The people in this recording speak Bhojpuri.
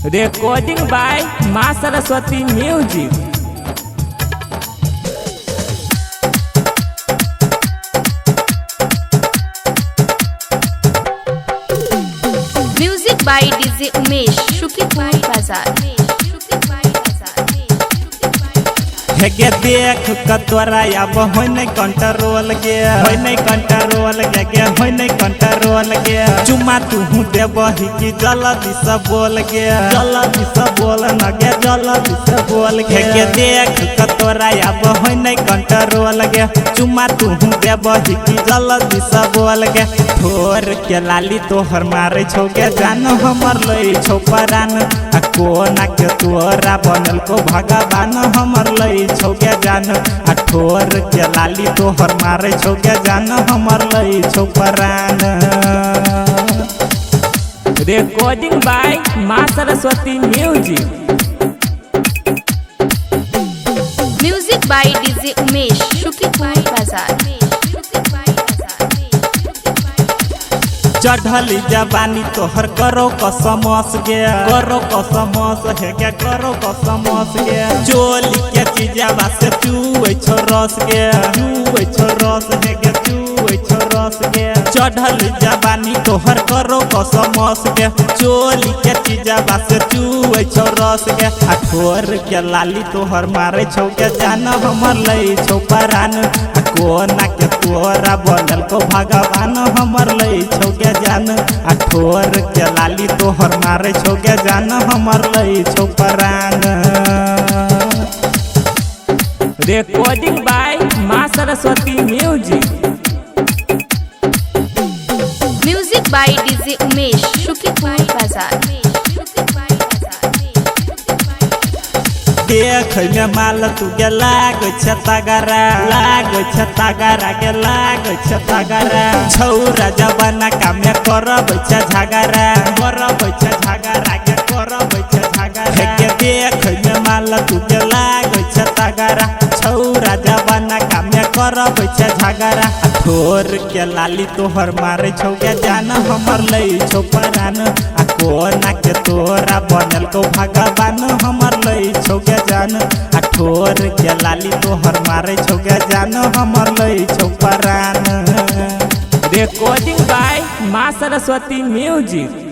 Recording by Ma Saraswati Music. Music by DJ Umesh, Shukipur Bazaar. हेगे देख कतोरा अब होय नहीं कंट्रोल गे होय नहीं कंट्रोल गे होय नहीं कंट्रोल गे चुमा तू देबही कि जल्दी से बोल गे जल्दी से बोल न गे जल्दी से बोल गे हेगे देख कतोरा अब होय नहीं कंट्रोल गे चुमा तू देबही कि जल्दी से बोल गे ठोर के लाली तोहर मारे छौ गे जान हमर लई छौ परान कोना के तोरा बनल को भगवान हमर लई छौ के जान आ ठोर के लाली तोहर मारे छौ के जान हमर लई छौ परान। Recording by Ma Saraswati Music. Music by DJ Umesh, Shukipur Bazaar. चढ़ली जवानी तोहर करो कसमस गे करो कसमस है क्या करो कसमस गे चोली के चीजवा से चूए छो रस गे चूए छो रस है गे चूए छो रस गे चढ़ली जवानी तोहर करो कसमस गे चोली के चीजवा से चूए छो रस गे आ ठोर के लाली तोहर मारे छौ के जान हमर लई छौ परान कोना के तोरा बनल को भगवान हमर लई छौ के जान आ ठोर के लाली तोहर मारे छौ के जान हमर लई छौ परान। Recording by Ma Saraswati Music. Music by DJ Umesh, Shukipur Bazaar. देख में माल तू के लाग छतागरा के लाग छतागरा छौरा जवाना काम करब छ झगरा के करब छ झगरा के देख में माल तू के लाग छतागरा छौरा जवाना काम करब छ झगरा ठोर के लाली तोहर मारे छौ के जान हमर लई छौ परान आ कोना के तोरा बनल को भगवान हमर लई छौ के जान आ ठोर के लाली तोहर मारे छौ के जान हमर लई छौ परान। Recording by Ma Saraswati Music.